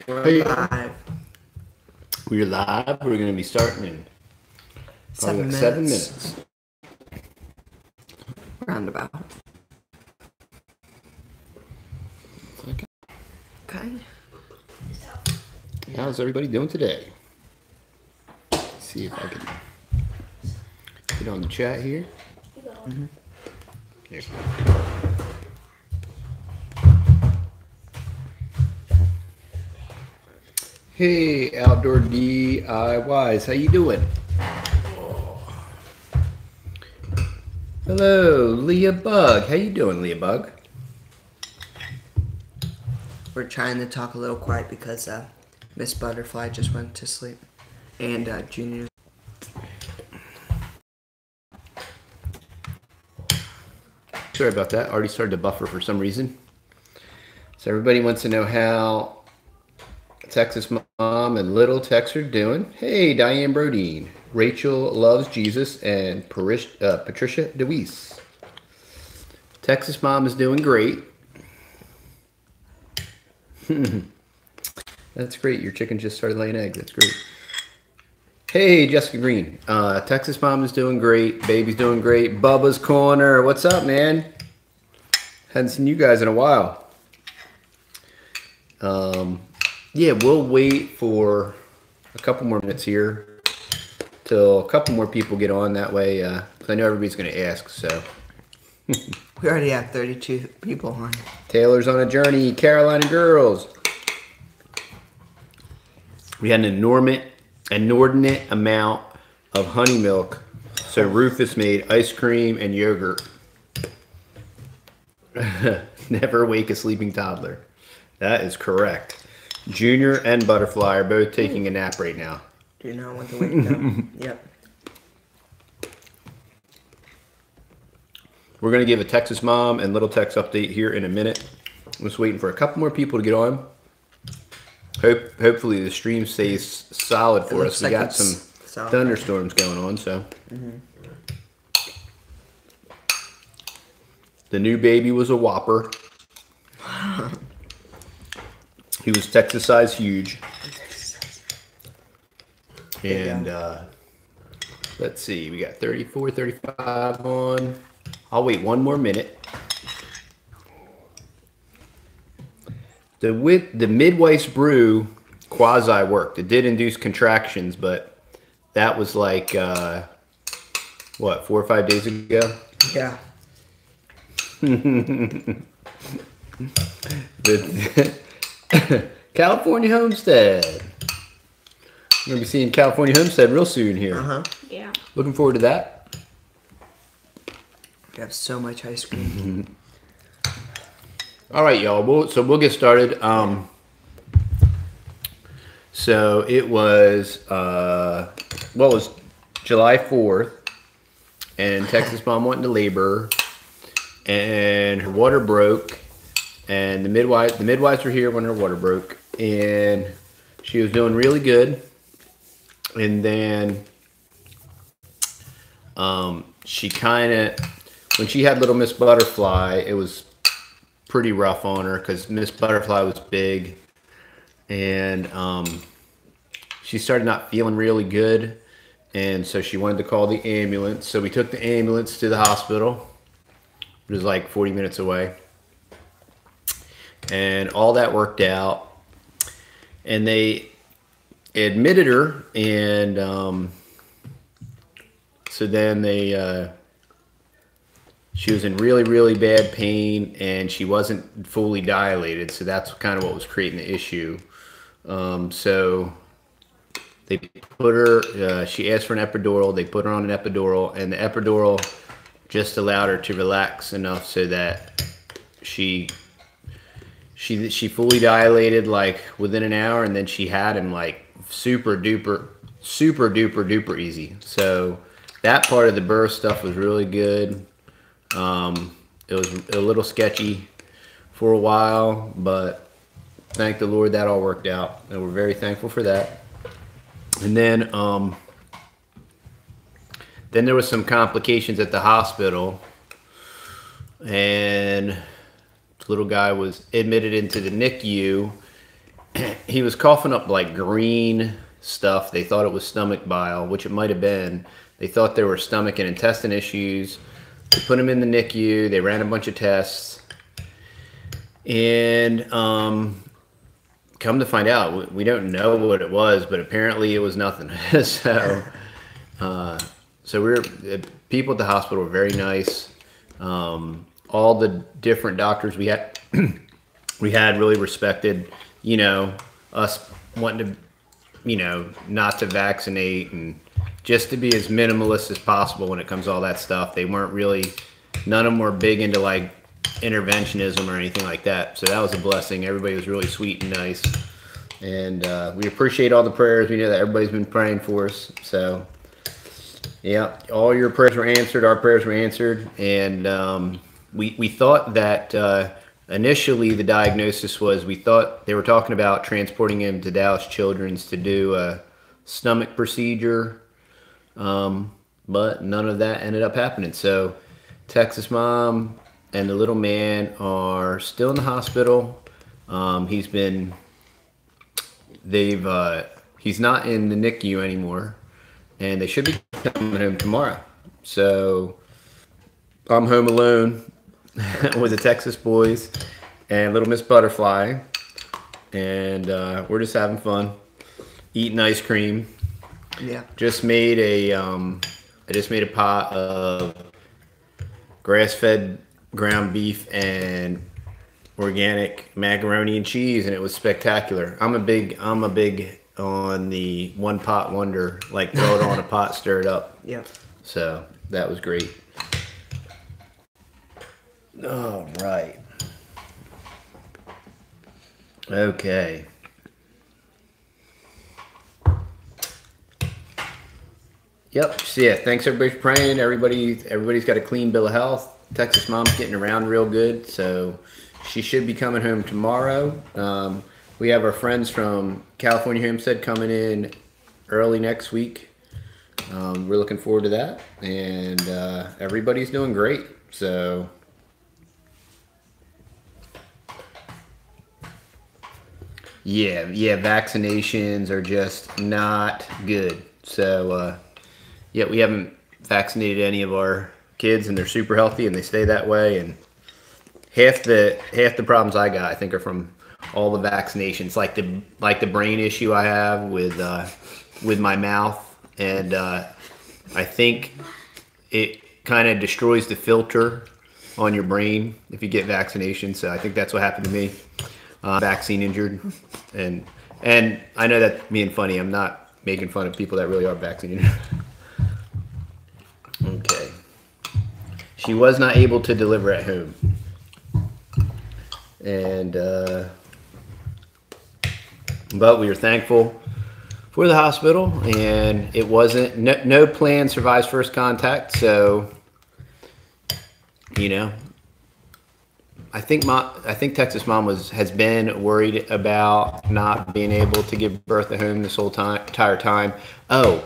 We're live. We're live. We're going to be starting in 7 minutes. 7 minutes. Roundabout. Okay. Okay. How's everybody doing today? Let's see if I can get on the chat here. Mm-hmm. Here. Hey, Outdoor DIYs, how you doing? Hello, Leah Bug. How you doing, Leah Bug? We're trying to talk a little quiet because Miss Butterfly just went to sleep. And Junior. Sorry about that. Already started to buffer for some reason. So everybody wants to know how Texas Mom and Little Tex are doing. Hey, Diane Brodeen. Rachel loves Jesus and Patricia DeWeese. Texas Mom is doing great. That's great. Your chicken just started laying eggs. That's great. Hey, Jessica Green. Texas Mom is doing great. Baby's doing great. Bubba's Corner. What's up, man? Hadn't seen you guys in a while. Yeah, we'll wait for a couple more minutes here till a couple more people get on. That way, 'cause I know everybody's going to ask. So We already have 32 people on. Taylor's on a journey. Carolina girls. We had an inordinate amount of honey milk, so Rufus made ice cream and yogurt. Never wake a sleeping toddler. That is correct. Junior and Butterfly are both taking a nap right now. Do you not want to wake them? Yep. We're going to give a Texas Mom and Little Tex update here in a minute. I'm just waiting for a couple more people to get on. Hopefully the stream stays solid for us. We got some thunderstorms going on, so. The new baby was a whopper. He was Texas size huge. And let's see, we got 34, 35 on. I'll wait one more minute. The midwife's brew quasi worked. It did induce contractions, but that was like, what, 4 or 5 days ago? Yeah. The California Homestead. We're going to be seeing California Homestead real soon here. Yeah. Looking forward to that. We have so much ice cream. All right, y'all. We'll get started. So it was, it was July 4th, and Texas Mom went into labor, and her water broke, and the midwives were here when her water broke, and she was doing really good, and then she kind of, when she had little Miss Butterfly, it was pretty rough on her because Miss Butterfly was big, and she started not feeling really good, and so she wanted to call the ambulance. So we took the ambulance to the hospital. It was like 40 minutes away, and all that worked out, and they admitted her, and so then they she was in really, really bad pain, and she wasn't fully dilated, so that's kind of what was creating the issue. So they put her, she asked for an epidural, they put her on an epidural, and the epidural just allowed her to relax enough so that she fully dilated like within an hour, and then she had him like super duper easy. So that part of the birth stuff was really good. It was a little sketchy for a while, but thank the Lord that all worked out, and we're very thankful for that. And then there was some complications at the hospital, and the little guy was admitted into the NICU, he was coughing up like green stuff. They thought it was stomach bile, which it might have been. They thought there were stomach and intestine issues. They put him in the NICU. They ran a bunch of tests. And come to find out, we don't know what it was, but apparently it was nothing. So people at the hospital were very nice. All the different doctors we had really respected, you know, us wanting to, you know, not to vaccinate and just to be as minimalist as possible when it comes to all that stuff. They weren't really, none of them were big into like interventionism or anything like that. So that was a blessing. Everybody was really sweet and nice. And we appreciate all the prayers. We know that everybody's been praying for us. So yeah, all your prayers were answered. Our prayers were answered. And we thought that initially the diagnosis was, we thought they were talking about transporting him to Dallas Children's to do a stomach procedure. But none of that ended up happening. So Texas mom and the little man are still in the hospital. He's not in the NICU anymore, and they should be coming home tomorrow. So I'm home alone with the Texas boys and little Miss Butterfly, and we're just having fun, eating ice cream. Yeah. I just made a pot of grass-fed ground beef and organic macaroni and cheese, and it was spectacular. I'm a big on the one pot wonder, like throw it on a pot, stir it up. Yeah. So that was great. All right. Okay. Yep. So yeah, thanks everybody for praying. Everybody's got a clean bill of health. Texas mom's getting around real good, so she should be coming home tomorrow. We have our friends from California Homestead coming in early next week. We're looking forward to that, and everybody's doing great. So yeah, vaccinations are just not good. So yeah, we haven't vaccinated any of our kids, and they're super healthy and they stay that way. And half the problems I got, I think, are from all the vaccinations, like the brain issue I have with my mouth, and I think it kind of destroys the filter on your brain if you get vaccination. So I think that's what happened to me. Vaccine injured, and I know that being funny, I'm not making fun of people that really are vaccine injured. Okay. She was not able to deliver at home. And but we were thankful for the hospital, and it wasn't, no plan survives first contact. So, you know, I think Texas mom has been worried about not being able to give birth at home this whole entire time. Oh,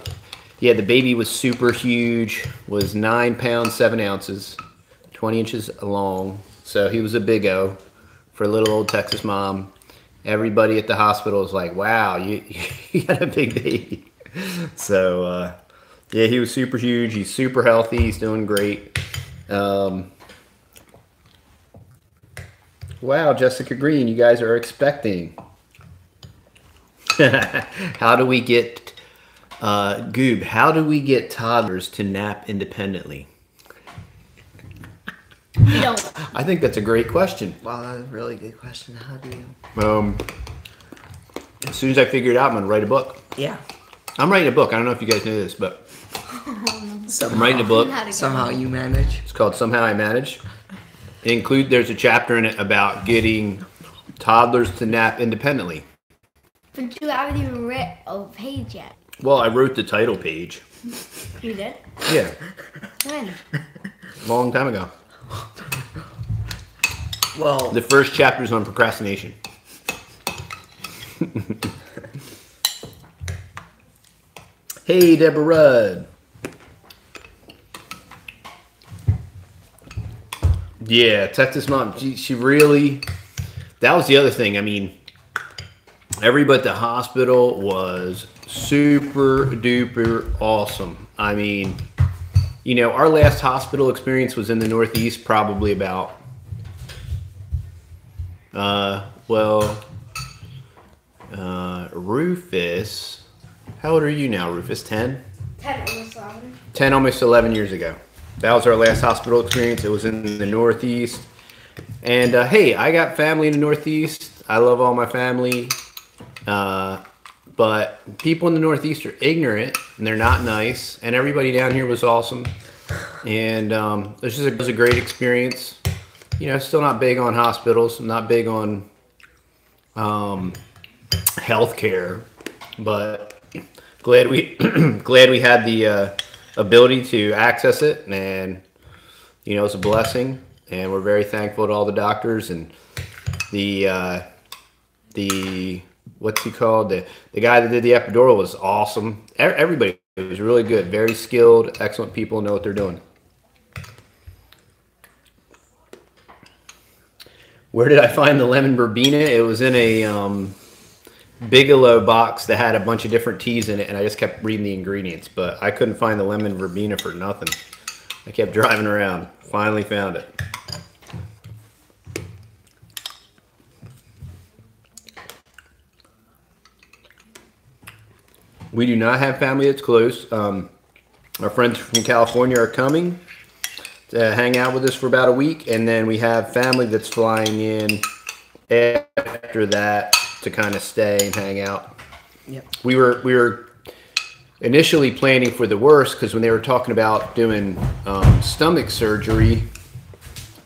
yeah, the baby was super huge, was 9 pounds, 7 ounces, 20 inches long. So he was a big-o for little old Texas mom. Everybody at the hospital was like, wow, you got a big baby. So, yeah, he was super huge. He's super healthy. He's doing great. Wow, Jessica Green, you guys are expecting. How do we get... Goob, how do we get toddlers to nap independently? You don't. I think that's a great question. Wow, that's a really good question. How do you? As soon as I figure it out, I'm going to write a book. Yeah. I'm writing a book. I don't know if you guys know this, but I'm writing a book. Somehow you manage. It's called Somehow I Manage. There's a chapter in it about getting toddlers to nap independently. But you haven't even read a page yet. Well, I wrote the title page. You did? Yeah. When? Long time ago. Well, the first chapter is on procrastination. Hey, Deborah Rudd. Yeah, Texas mom. She really. That was the other thing. I mean, Everybody at the hospital was super duper awesome. I mean, you know, our last hospital experience was in the Northeast, probably about, Rufus. How old are you now, Rufus? 10? 10, almost 11. 10, almost 11 years ago. That was our last hospital experience. It was in the Northeast. And hey, I got family in the Northeast. I love all my family. But people in the Northeast are ignorant and they're not nice. And everybody down here was awesome. And this was a great experience. You know, still not big on hospitals. I'm not big on healthcare, but glad we glad we had the ability to access it, and you know, it's a blessing. And we're very thankful to all the doctors and the what's he called, the guy that did the epidural was awesome. Everybody was really good, very skilled, excellent people, know what they're doing. Where did I find the lemon verbena? It was in a Bigelow box that had a bunch of different teas in it, and I just kept reading the ingredients, but I couldn't find the lemon verbena for nothing. I kept driving around, finally found it. We do not have family that's close. Our friends from California are coming to hang out with us for about a week, and then we have family that's flying in after that to kind of stay and hang out. Yep. We were initially planning for the worst, because when they were talking about doing stomach surgery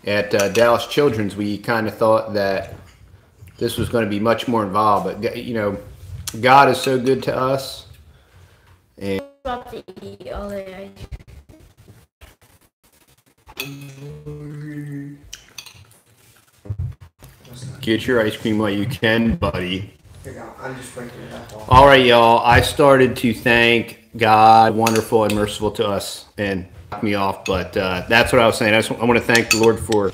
at Dallas Children's, we kind of thought that this was going to be much more involved. But you know, God is so good to us. And About to eat all the ice cream. get your ice cream while you can, buddy. Here you go. I'm just breaking it up. All right, y'all. I started to thank God, wonderful and merciful to us, and knocked me off. But that's what I was saying. I want to thank the Lord for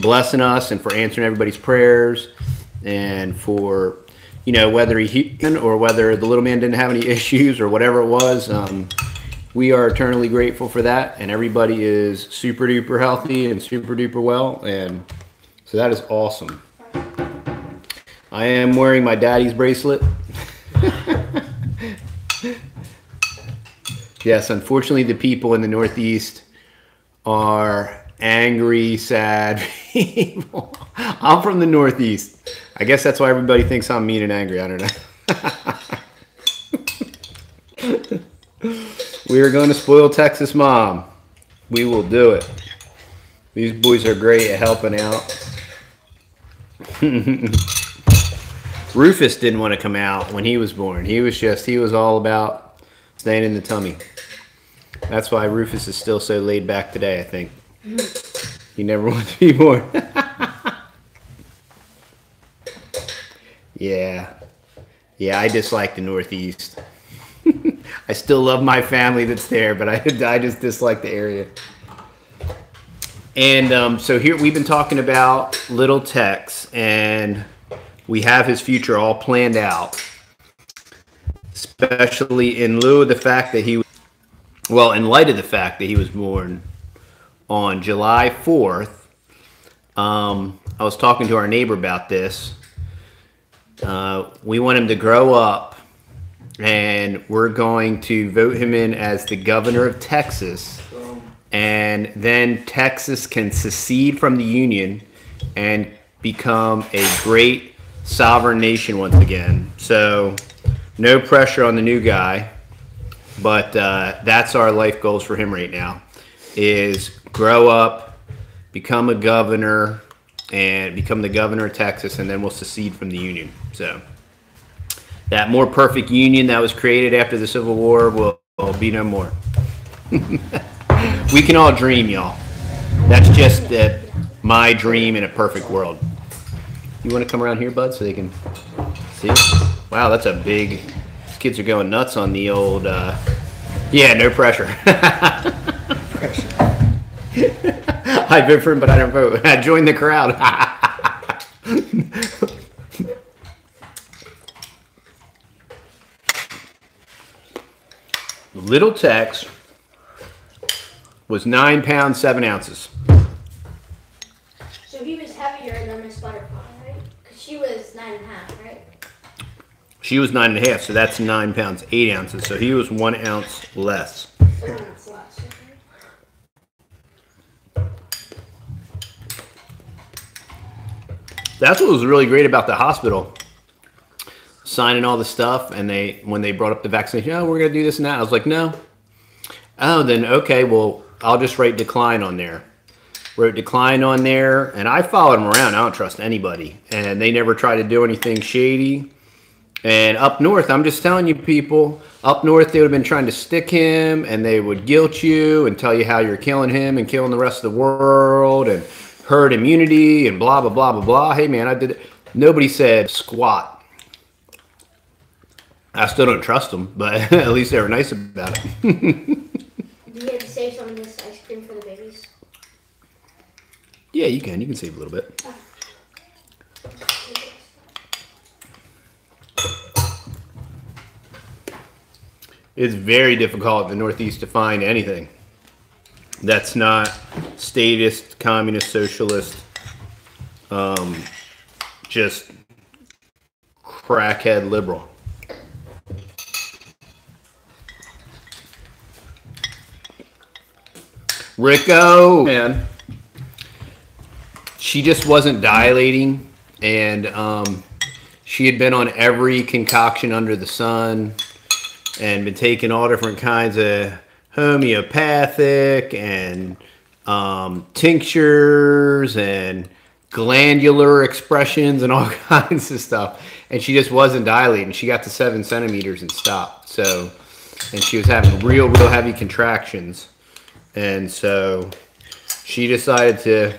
blessing us and for answering everybody's prayers, and for, you know, whether he or whether the little man didn't have any issues or whatever it was. We are eternally grateful for that, and everybody is super duper healthy and super duper well, and so that is awesome. I am wearing my daddy's bracelet. Yes, unfortunately, the people in the Northeast are angry, sad people. I'm from the Northeast. I guess that's why everybody thinks I'm mean and angry. I don't know. We are going to spoil Texas Mom. We will do it. These boys are great at helping out. Rufus didn't want to come out when he was born. He was all about staying in the tummy. That's why Rufus is still so laid back today, I think. He never wanted to be born. Yeah. Yeah, I dislike the Northeast. I still love my family that's there, but I just dislike the area. And so here we've been talking about little Tex, and we have his future all planned out, especially in lieu of the fact that in light of the fact that he was born on July 4th. I was talking to our neighbor about this. We want him to grow up, and we're going to vote him in as the governor of Texas. And then Texas can secede from the Union and become a great sovereign nation once again. So no pressure on the new guy, but that's our life goals for him right now, is grow up, become a governor, and become the governor of Texas, and then we'll secede from the Union. So that more perfect union that was created after the Civil War will be no more. We can all dream, y'all. That's just my dream in a perfect world. You want to come around here, bud, so they can see? Wow, that's a big... These kids are going nuts on the old... Yeah, no pressure. I vote for him, but I don't vote. I joined the crowd. Little Tex was 9 pounds 7 ounces. So he was heavier than Miss Butterfly, right? Because she was 9.5, right? She was 9.5, so that's 9 pounds 8 ounces. So he was 1 ounce less. 1 ounce less. Okay. That's what was really great about the hospital. Signing all the stuff, and when they brought up the vaccination, oh, we're gonna do this and that. I was like, no. Oh, then okay, well, I'll just write decline on there. Wrote decline on there, and I followed them around. I don't trust anybody, and they never tried to do anything shady. And up north, I'm just telling you, people, up north, they would have been trying to stick him, and they would guilt you and tell you how you're killing him and killing the rest of the world and herd immunity and blah, blah, blah, blah, blah. Hey, man, I did it. Nobody said squat. I still don't trust them, but at least they were nice about it. Do you have to save some of this ice cream for the babies? Yeah, you can. You can save a little bit. It's very difficult in the Northeast to find anything that's not statist, communist, socialist, just crackhead liberal. Rico, man, she just wasn't dilating, and she had been on every concoction under the sun and been taking all different kinds of homeopathic and tinctures and glandular expressions and all kinds of stuff, and she just wasn't dilating. She got to 7 centimeters and stopped. So, and she was having real heavy contractions. And so she decided to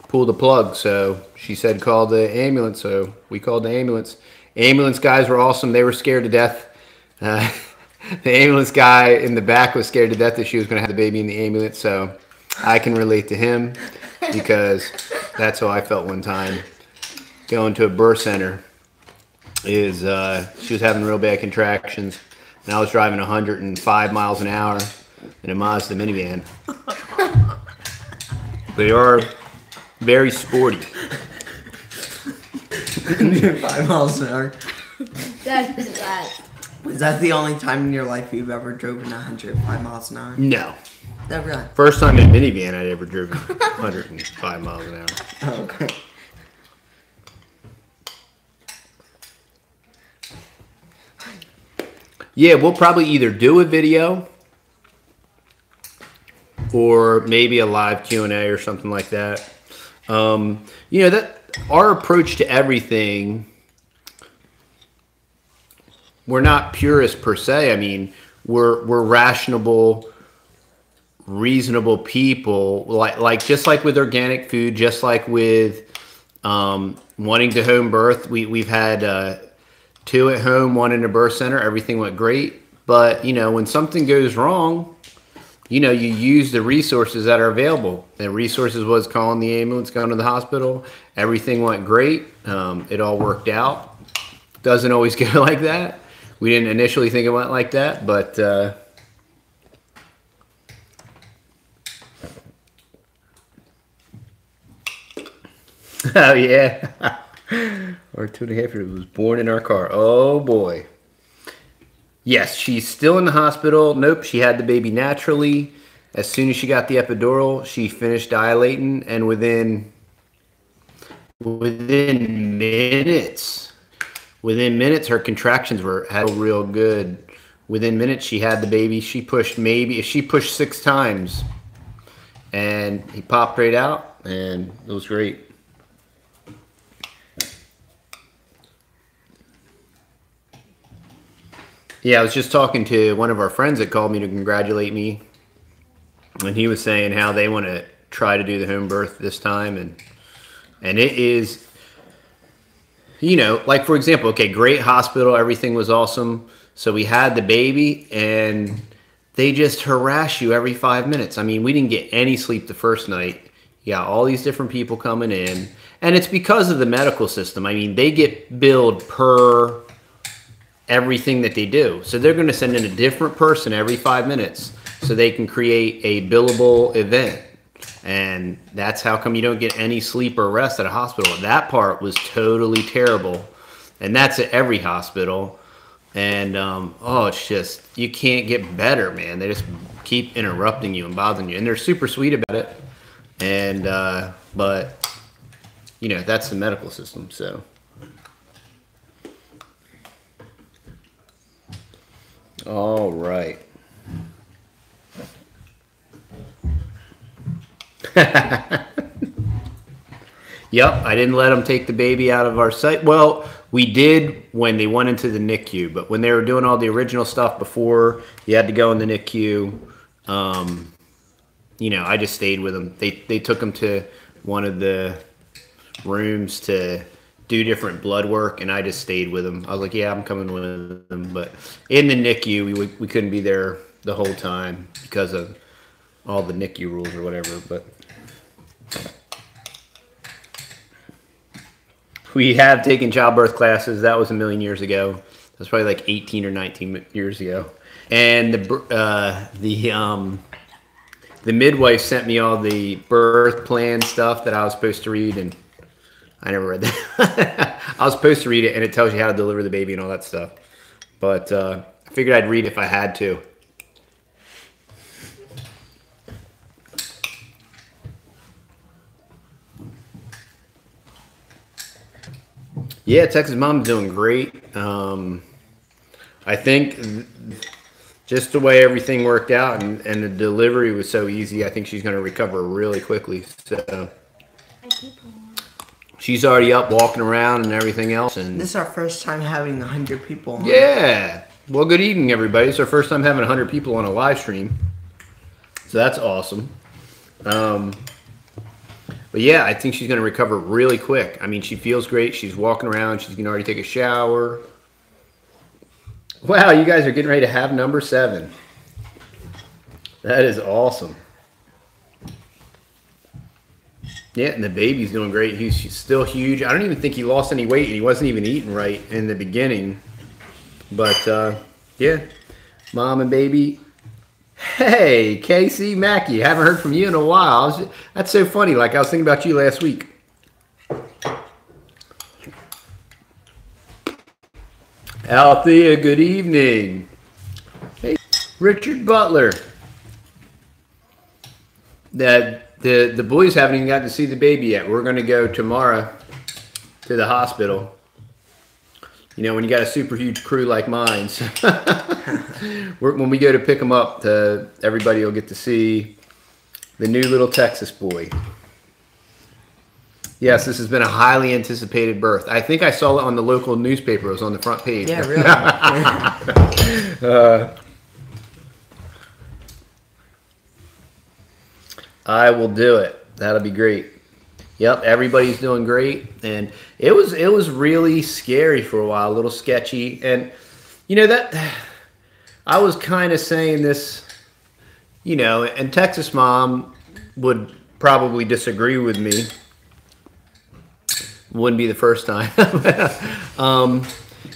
pull the plug. So she said, call the ambulance. So we called the ambulance. Ambulance guys were awesome. They were scared to death. The ambulance guy in the back was scared to death that she was going to have the baby in the ambulance. So I can relate to him because that's how I felt one time going to a birth center. She was having real bad contractions, and I was driving 105 miles an hour in a Mazda minivan. They are very sporty. 5 miles an hour. That is bad. Was that the only time in your life you've ever driven 105 miles an hour? No. No, really? First time in a minivan I'd ever driven 105 miles an hour. Oh, okay. Yeah, we'll probably either do a video or maybe a live Q&A or something like that. You know, that our approach to everything, we're not purists per se. I mean, we're rational, reasonable people. Like just like with organic food, just like with wanting to home birth. We've had 2 at home, 1 in a birth center. Everything went great. But, you know, when something goes wrong, you know, you use the resources that are available. The resources was calling the ambulance, going to the hospital. Everything went great. It all worked out. Doesn't always go like that. We didn't initially think it went like that, but oh yeah. Our 2.5-year-old was born in our car. Oh boy. Yes, she's still in the hospital. Nope, she had the baby naturally. As soon as she got the epidural, she finished dilating, and within minutes, her contractions had real good. Within minutes, she had the baby. She pushed 6 times, and he popped right out, and it was great. Yeah, I was just talking to one of our friends that called me to congratulate me, and he was saying how they want to try to do the home birth this time, and it is, you know, like for example, okay, great hospital, everything was awesome, so we had the baby, and they just harass you every 5 minutes. I mean, we didn't get any sleep the first night. You got all these different people coming in, and it's because of the medical system. I mean, they get billed per everything that they do. So they're going to send in a different person every 5 minutes so they can create a billable event. And that's how come you don't get any sleep or rest at a hospital. That part was totally terrible. And that's at every hospital. And, it's just, you can't get better, man. They just keep interrupting you and bothering you. And they're super sweet about it. And, but, you know, that's the medical system, so. All right. Yep, I didn't let them take the baby out of our site. Well, we did when they went into the NICU, but when they were doing all the original stuff before you had to go in the NICU, you know, I just stayed with them. They took them to one of the rooms to do different blood work, and I just stayed with them. I was like, yeah, I'm coming with them. But in the NICU, we couldn't be there the whole time because of all the NICU rules or whatever. But we have taken childbirth classes. That was a million years ago. That's probably like 18 or 19 years ago. And the midwife sent me all the birth plan stuff that I was supposed to read, and I never read that. I was supposed to read it, and it tells you how to deliver the baby and all that stuff. But I figured I'd read if I had to. Yeah, Texas Mom's doing great. I think just the way everything worked out and the delivery was so easy, I think she's going to recover really quickly. So she's already up walking around and everything else. And this is our first time having 100 people on. Yeah. Well, good evening, everybody. It's our first time having 100 people on a live stream. So that's awesome. But yeah, I think she's going to recover really quick. I mean, she feels great. She's walking around. She's going to already take a shower. Wow, you guys are getting ready to have number 7. That is awesome. Yeah, and the baby's doing great. He's still huge. I don't even think he lost any weight, and he wasn't even eating right in the beginning. But, yeah, mom and baby. Hey, Casey, Mackie, haven't heard from you in a while. That's so funny. Like, I was thinking about you last week. Althea, good evening. Hey, Richard Butler. The boys haven't even gotten to see the baby yet. We're going to go tomorrow to the hospital. You know, when you got a super huge crew like mine. So when we go to pick them up, everybody will get to see the new little Texas boy. Yes, this has been a highly anticipated birth. I think I saw it on the local newspaper. It was on the front page. Yeah, really. I will do it. That'll be great. Yep, everybody's doing great, and it was really scary for a while, a little sketchy, and you know that I was kind of saying this, you know, and Texas Mom would probably disagree with me. Wouldn't be the first time.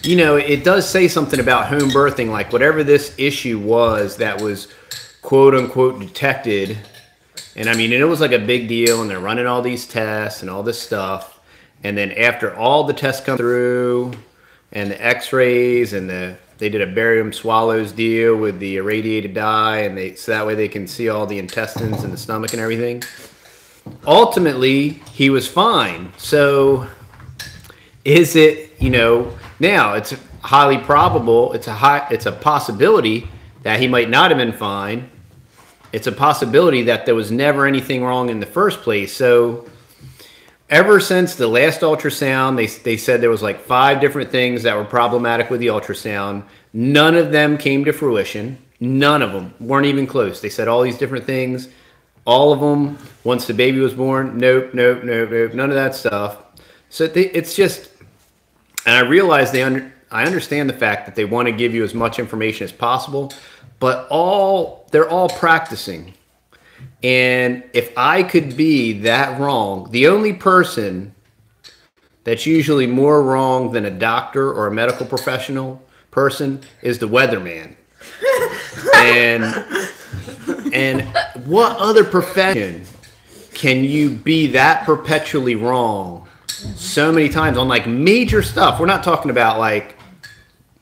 You know, it does say something about home birthing, like whatever this issue was that was quote unquote detected. And I mean, it was like a big deal, and they're running all these tests and all this stuff. And then after all the tests come through and the x-rays and they did a barium swallows deal with the irradiated dye, and so that way they can see all the intestines and the stomach and everything. Ultimately, he was fine. So is it, you know, now it's highly probable, it's a possibility that he might not have been fine. It's a possibility that there was never anything wrong in the first place. So ever since the last ultrasound, they said there was like 5 different things that were problematic with the ultrasound. None of them came to fruition. None of them weren't even close. They said all these different things. All of them, once the baby was born, nope, none of that stuff. So it's just, and I realize I understand the fact that they want to give you as much information as possible, but they're all practicing. And if I could be that wrong, the only person that's usually more wrong than a doctor or a medical professional person is the weatherman. And what other profession can you be that perpetually wrong so many times on like major stuff? We're not talking about like,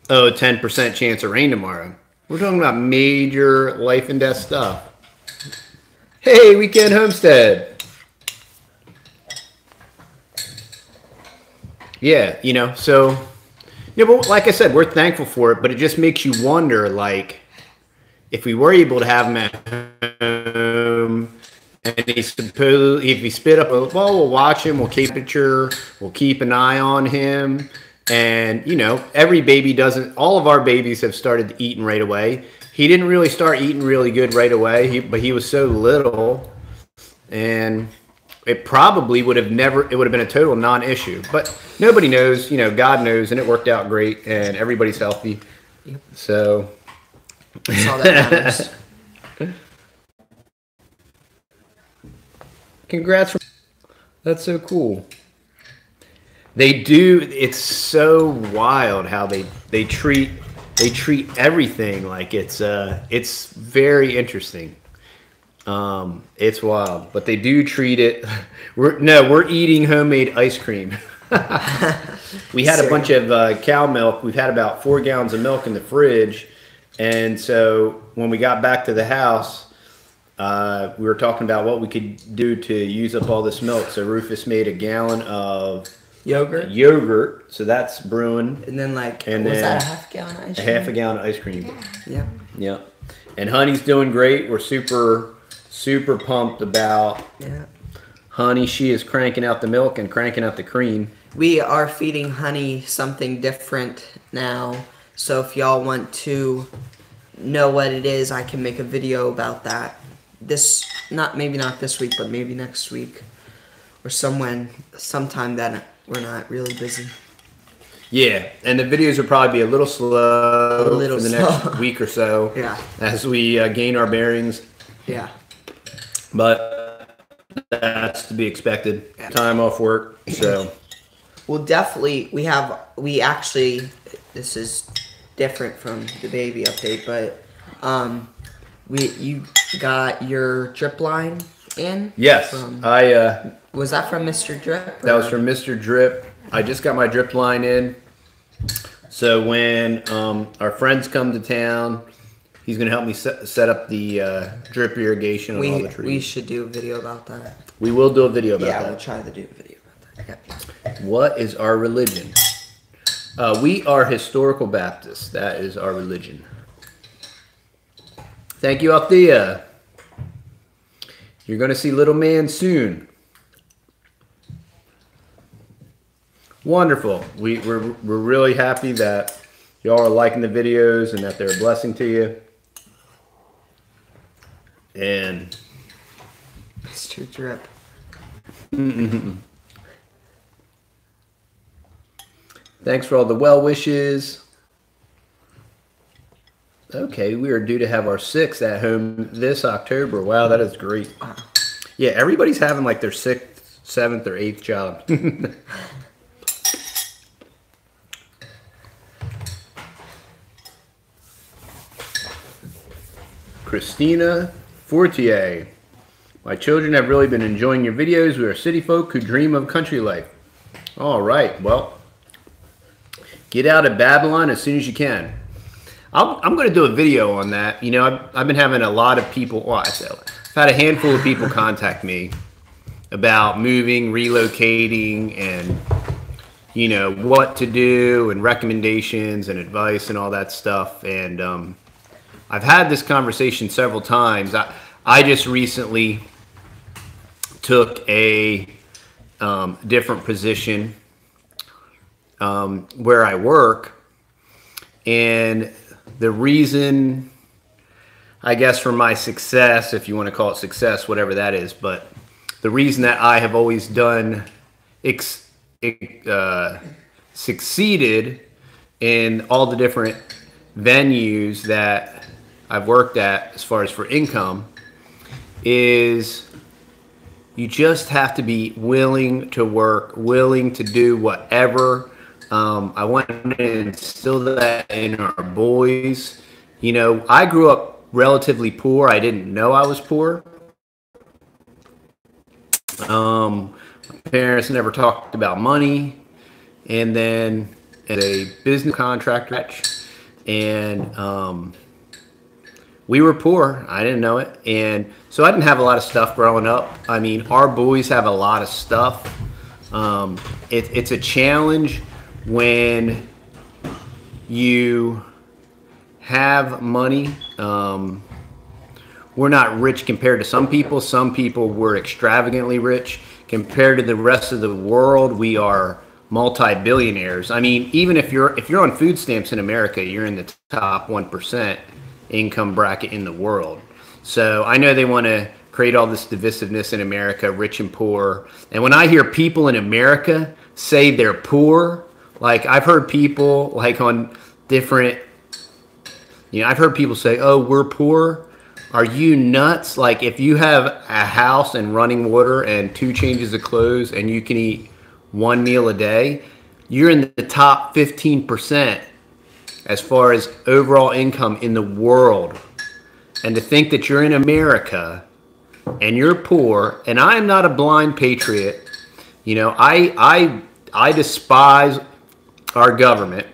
oh, 10% chance of rain tomorrow. We're talking about major life and death stuff. Hey, Weekend Homestead. Yeah, you know, so, you know, but like I said, we're thankful for it, but it just makes you wonder, like, if we were able to have him at home, and if he spit up, well, we'll watch him, we'll keep a picture, we'll keep an eye on him, and, you know, every baby doesn't, all of our babies have started eating right away. He didn't really start eating really good right away, but he was so little, and it probably would have been a total non-issue. But nobody knows, you know, God knows, and it worked out great, and everybody's healthy. Yep. So that's all that matters. Congrats. That's so cool. They do. It's so wild how they treat everything like it's very interesting. It's wild, but they do treat it. We're eating homemade ice cream. We had a bunch of cow milk. We've had about 4 gallons of milk in the fridge, and so when we got back to the house, we were talking about what we could do to use up all this milk. So Rufus made a gallon of yogurt. So that's brewing. And then that a half gallon of ice cream? A half a gallon of ice cream. Yeah. Yeah. And Honey's doing great. We're super pumped about Honey. She is cranking out the milk and cranking out the cream. We are feeding Honey something different now. So if y'all want to know what it is, I can make a video about that. Maybe not this week, but maybe next week. Or sometime that we're not really busy. Yeah, and the videos will probably be a little slow for the next week or so. Yeah. As we gain our bearings. Yeah. But that's to be expected. Yeah. Time off work, so. Well, definitely, this is different from the baby update, but you got your drip line in? Yes, was that from Mr. Drip? That was from Mr. Drip. I just got my drip line in. So when our friends come to town, he's going to help me set up the drip irrigation on all the trees. We should do a video about that. We will do a video about that. Yeah, we'll try to do a video about that. Yep. What is our religion? We are historical Baptists. That is our religion. Thank you, Althea. You're going to see little man soon. Wonderful. We're really happy that y'all are liking the videos and that they're a blessing to you. And Mr. Drip. Thanks for all the well wishes. Okay, we are due to have our 6th at home this October. Wow, that is great. Yeah, everybody's having like their 6th, 7th, or 8th child. Christina Fortier. My children have really been enjoying your videos. We are city folk who dream of country life. All right, well, get out of Babylon as soon as you can. I'm going to do a video on that. You know, I've been having a lot of people, I've had a handful of people contact me about moving, relocating, and, you know, what to do and recommendations and advice and all that stuff. And I've had this conversation several times. I just recently took a different position where I work, and the reason, I guess, for my success, if you want to call it success, whatever that is, but the reason that I have always succeeded in all the different venues that I've worked at as far as for income is you just have to be willing to work, willing to do whatever I want to instill that in our boys. You know, I grew up relatively poor. I didn't know I was poor. My parents never talked about money. And then as a business contractor, and we were poor. I didn't know it. And so I didn't have a lot of stuff growing up. I mean, our boys have a lot of stuff. It's a challenge when you have money. We're not rich compared to some people. Some people were extravagantly rich. Compared to the rest of the world, we are multi-billionaires. I mean, even if you're on food stamps in America, you're in the top 1% income bracket in the world. So I know they want to create all this divisiveness in America, rich and poor. And when I hear people in America say they're poor, like I've heard people like on different, I've heard people say, "Oh, we're poor." Are you nuts? Like if you have a house and running water and 2 changes of clothes and you can eat 1 meal a day, you're in the top 15% as far as overall income in the world. And to think that you're in America and you're poor, and I'm not a blind patriot, I despise our government,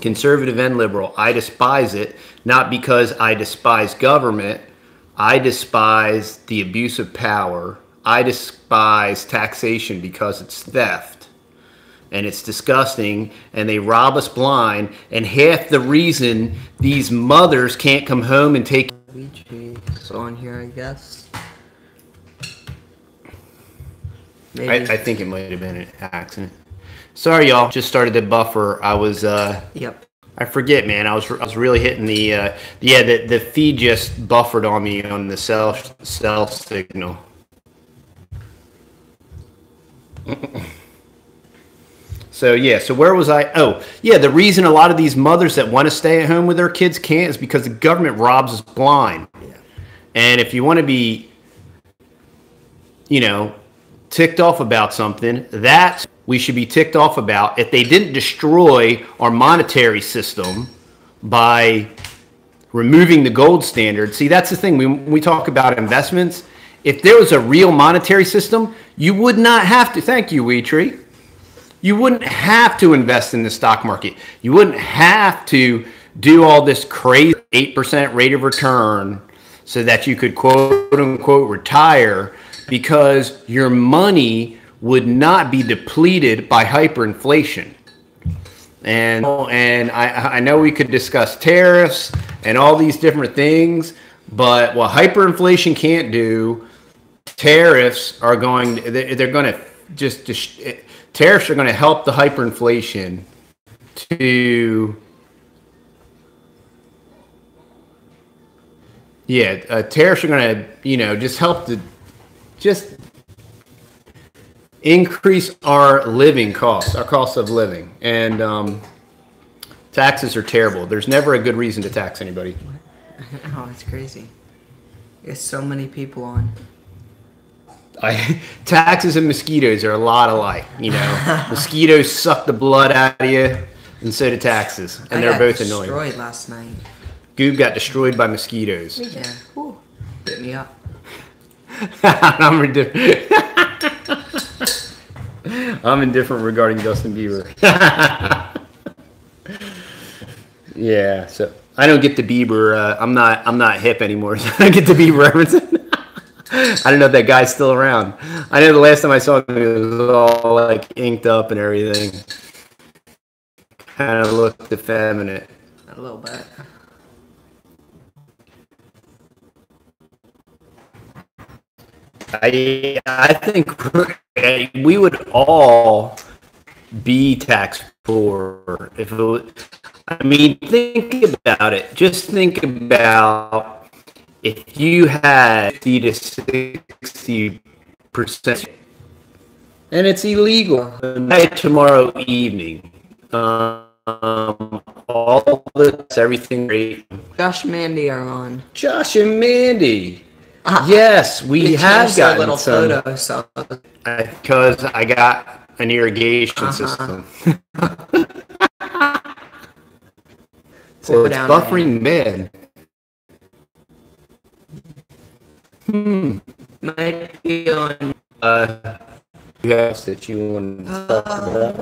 conservative and liberal. I despise it, not because I despise government. I despise the abuse of power. I despise taxation because it's theft and it's disgusting and they rob us blind. And half the reason these mothers can't come home and take It's on here, I guess. I think it might have been an accident. Sorry, y'all. Just started the buffer. I was Yep. I forget, man. I was really hitting the feed just buffered on me on the cell signal. So where was I? Oh, yeah, the reason a lot of these mothers that want to stay at home with their kids can't is because the government robs us blind. Yeah. And if you want to be, ticked off about something, that we should be ticked off about. If they didn't destroy our monetary system by removing the gold standard. See, that's the thing. When we talk about investments, if there was a real monetary system, you would not have to. Thank you, Weetree. You wouldn't have to invest in the stock market. You wouldn't have to do all this crazy 8% rate of return so that you could quote unquote retire, because your money would not be depleted by hyperinflation. And I know we could discuss tariffs and all these different things, but what hyperinflation can't do, tariffs are going to tariffs are going to help the hyperinflation to tariffs are going to just help to just increase our living costs, our cost of living. And taxes are terrible. There's never a good reason to tax anybody. Oh, it's crazy. There's so many people on. Taxes and mosquitoes are a lot alike. Mosquitoes suck the blood out of you, and so do taxes. And they're both annoying. I got destroyed last night. Goob got destroyed by mosquitoes. Yeah. Whew. Hit me up. I'm indifferent regarding Justin Bieber. Yeah, so I don't get the Bieber. I'm not hip anymore, so I don't get the Bieber reference. I don't know if that guy's still around. I know the last time I saw him, it was all like inked up and everything. Kind of looked effeminate. A little bit. I think we would all be tax poor if it was. I mean, think about it. Just think about if you had 50 to 60%, and it's illegal. Tomorrow evening, all this, everything great. Josh and Mandy are on. Josh and Mandy. Yes, we have gotten little photo. So. Because I got an irrigation system. So Go it's down buffering bad. Might be on. Yes, that you want to talk about?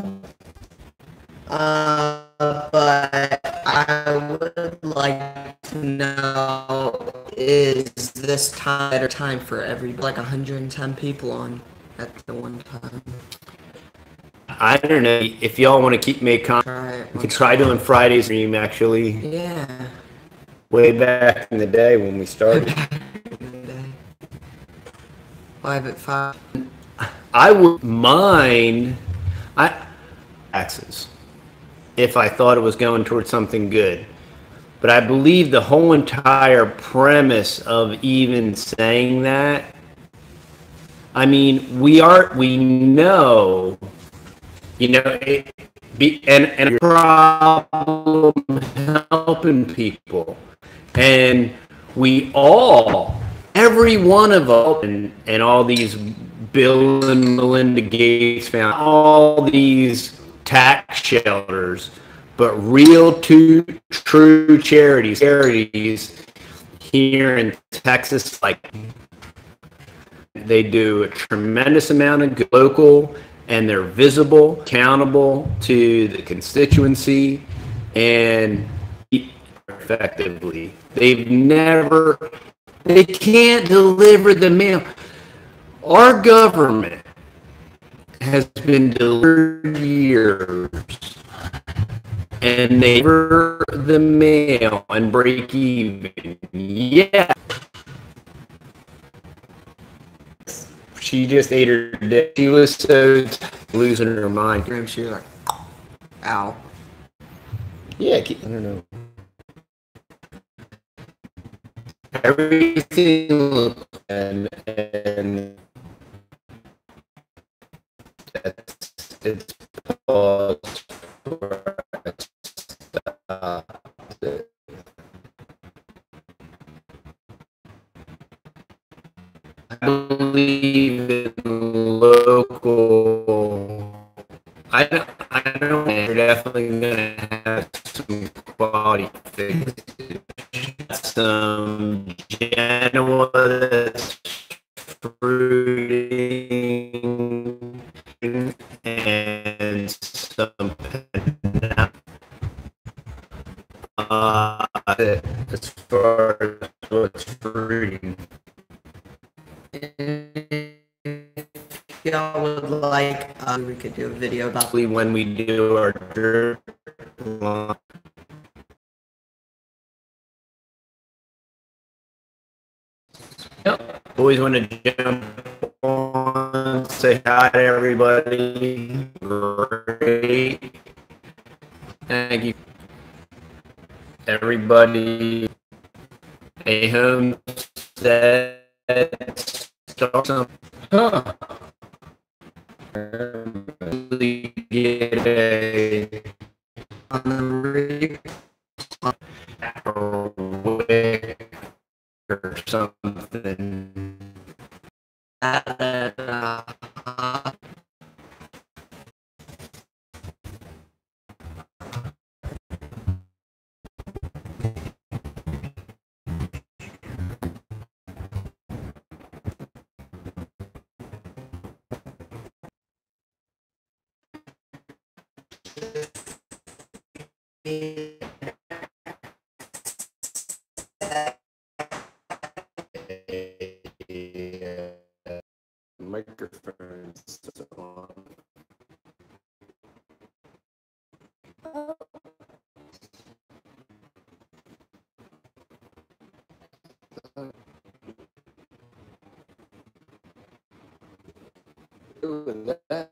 But I would like to know, is this time better time for like 110 people on at the one time? I don't know. If y'all want to keep me we could try doing Friday stream actually. Yeah. Way back in the day when we started. 5 at 5. I would mind taxes if I thought it was going towards something good. But I believe the whole entire premise of even saying that, I mean, we know, and a problem helping people. And we all, every one of us, and all these Bill and Melinda Gates found all these tax shelters, but real true charities here in Texas, like they do a tremendous amount of good local, and they're visible, accountable to the constituency, and effectively. They can't deliver the mail. Our government has been delivered years, and they deliver the mail and break even. Yeah. She just ate her dick. She was so losing her mind. She was like, ow. Yeah, I don't know. Everything looks and it's paused for it. I believe in local. I don't. They're definitely gonna have some quality fixes. Some Genoa that's fruiting and some as far as what's fruiting. Y'all would like, we could do a video about When we do our dirt line. Yep. Always want to jump on, say hi to everybody. Great. Thank you. Everybody. A homestead. Start something. Huh. Get a on the or something. Microphones on. Doing that.